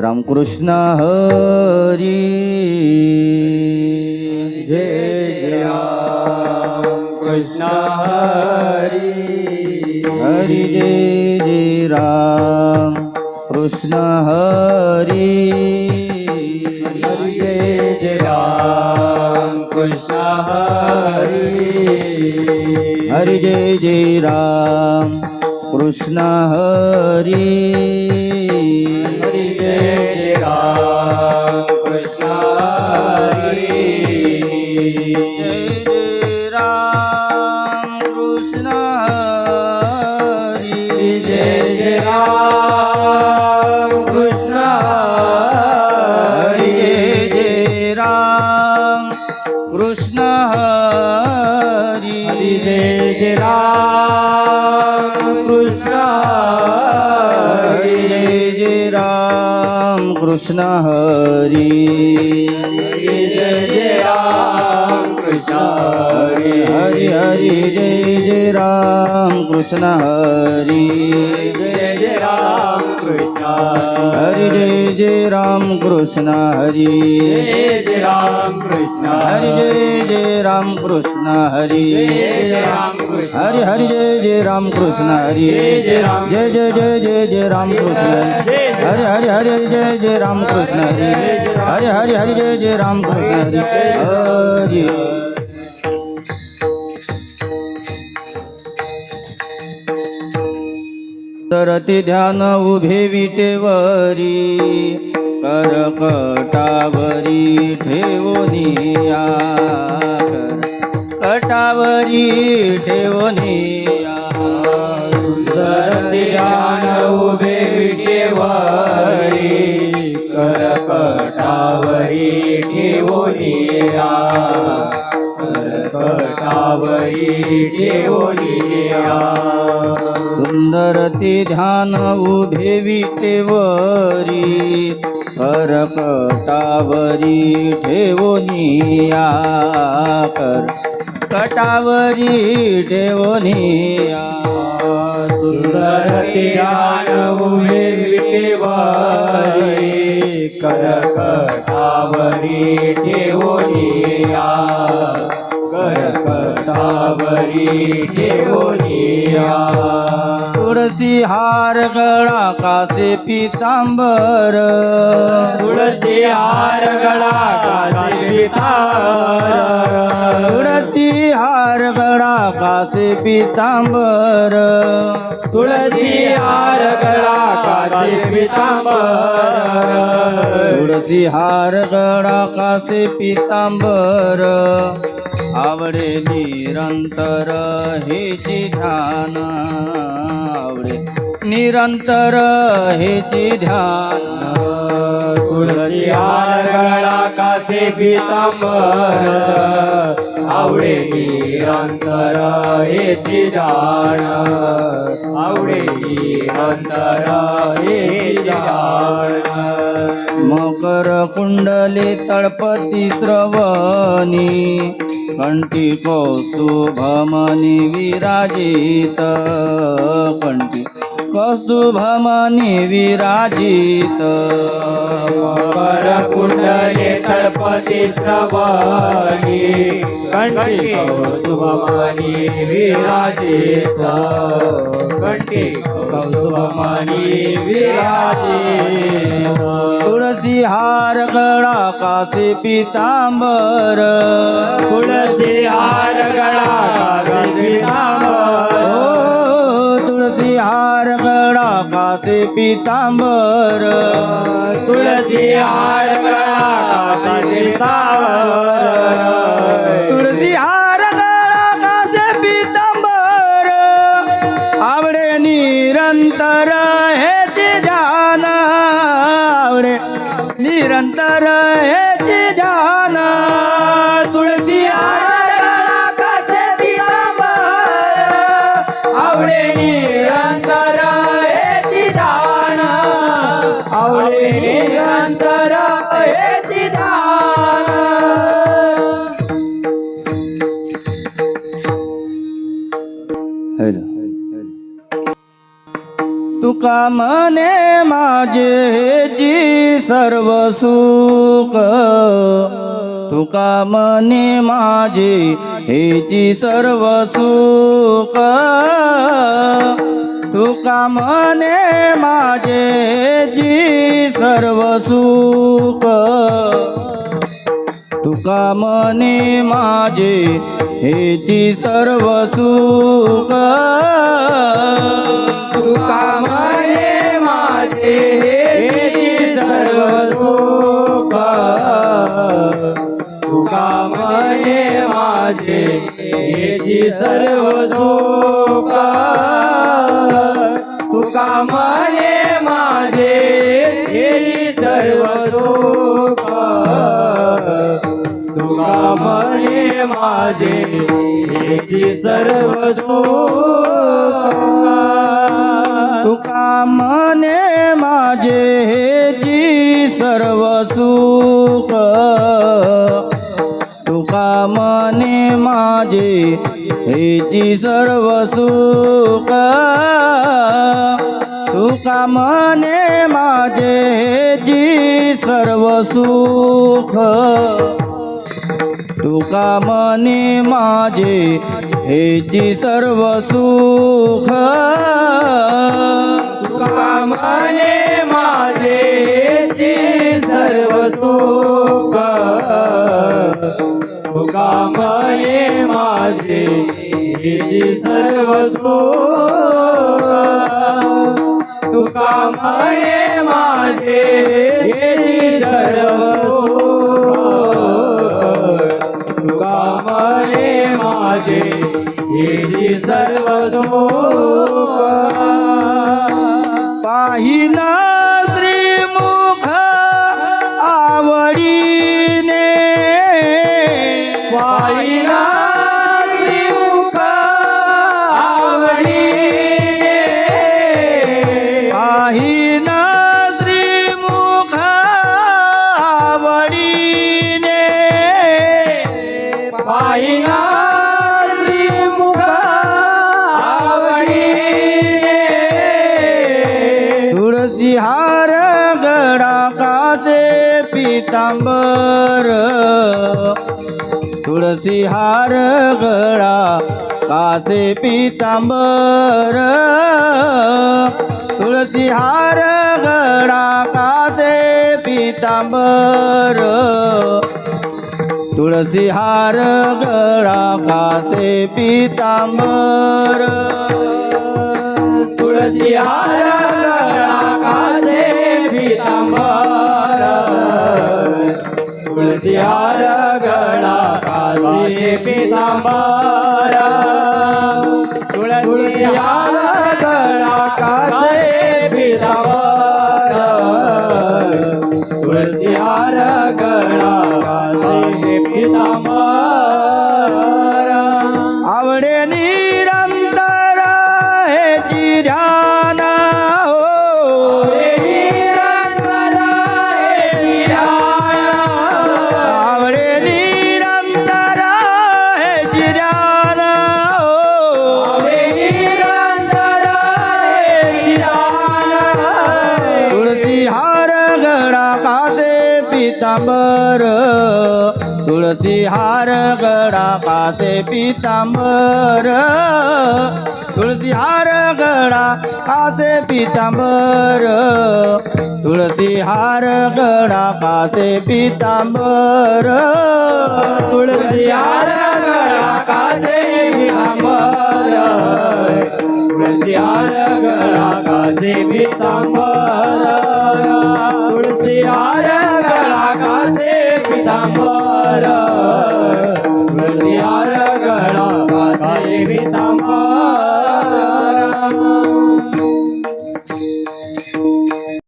रामकृष्ण हरी जय जय राम कृष्ण हरी हरी जय जय राम कृष्ण हरी हरी जय जय राम कृष्ण हरी हरी जय जय राम कृष्ण हरी हरी जय जय राम कृष्ण हरी जय जय राम कृष्ण हरी जय जय राम कृष्ण हरी हरी जय जय राम कृष्ण हरी हरी जय जय राम कृष्ण हरी जय जय राम कृष्ण हरी हरी जय जय राम कृष्ण हरी हरी हरी जय जय राम कृष्ण हरी जय जय राम कृष्ण हरी जय जय राम कृष्ण हरी जय जय राम कृष्ण हरि जय जय राम कृष्ण हरि जय जय राम कृष्ण हरि हरि जय जय राम कृष्ण हरि जय जय जय जय जय राम कृष्ण हरि हरि हरि जय जय राम कृष्ण हरि हरि हरि हरि जय जय राम कृष्ण हरि हरि तरती ध्यान उभे विटेवरी करकटावरी ठेवोनिया कटावरी ठेवोनिया सुंदर ध्यान उभे विटेवरी करकटावरी ठेवोनिया करकटावरी ठेवोनिया सुंदर ते ध्यान उभे विटेवरी करकटावरी ठेवोनिया कटावरी ठेवोनिया सुंदर ध्यान उभे विटेवरी करकटावरी ठेवोनिया करकटावरी ठेवोनिया तुळसी हार गळा कासे पितांबर तुळसी हार गळा कासे पितांबर तुळसी हार गळा कासे पितांबर तुळसी हार गळा कासे पितांबर तुळसी हार गळा कासे पितांबर आवडे निरंतर हेची ध्यान आवडे निरंतर हेची ध्यान तुळसी हार गळा कासे पितांबर आवडे निरंतर हेची ध्यान आवडे निरंतर हेची ध्यान मकर कुंडले तळपती श्रवणी कंठी कौस्तुभमणी विराजित कंठी कौस्तुभमणी विराजित मकर कुंडले तळपती श्रवणी कंठी कौस्तुभमणी विराजित कंठी कौस्तुभमणी विराजित तुळसी हार गळा कासे पितांबर तुळसी हार गळा कासे पितांबर ओ तुळसी हार गळा कासे पितांबर तुळसी हार गळा कासे पितांबर तुळसी हार गळा कासे पितांबर आवडे निरंतर हेचे ध्यान आवडे निरंतर हेचे ध्यान तुळसी हार गळा कासे पितांबर आवडे निरंतर हेची ध्यान आवडे निरंतर हेची ध्यान तुका मने माझे जी सर्व सुख तुका मने माझे हेची सर्व सुख तुका मने माझे हेची सर्व सुख तुका मने माझे हेची सर्व सुख तुका मने माझे हेची सर्व सुख तुका मने माझे हेची सर्व सुख तुका मने माझे हेची सर्व सुख तुका मने माझे हेची सर्व सुख तुका मने माझे हेची सर्व सुख तुका मने माझे हेची सर्व सुख तुका मने माझे हेची सर्व सुख तुका मने माझे हेची सर्व सुख तुका मने माझे हेची सर्व सुख तुका मने माझे हेची सर्व सुख तुका मने माझे हेची सर्व सुख तुका मने माझे हेची सर्व सुख पाहिना श्रीमुख आवडीने पाहिला श्रीमुख आवडीने पाहिना श्रीमुख आवडीने पाहिला श्रीमुख आवडीने तुळसी हार गडा कासे पितांबर तुळसी हार गळा कासे पितांबर तुळसी हार गळा कासे पितांबर तुळसी हार गळा कासे पितांबर तुळसी हार गळा कासे पितांबर तुळसी हार गळा कासे पितांबर तुळसी हार गळा कासे पितांबर तुळसी हार गळा कासे पितांबर आवडे निरंतर हेची ध्यान हो आवडे निरंतर हेची ध्यान हो तुळसी हार गळा कासे पितांबर तुळसी हार गळा कासे पितांबर तुळसी हार गळा कासे पितांबर तुळसी हार गळा कासे पितांबर तुळसी हार गळा कासे पितांबर तुळसी हार गळा कासे पितांबर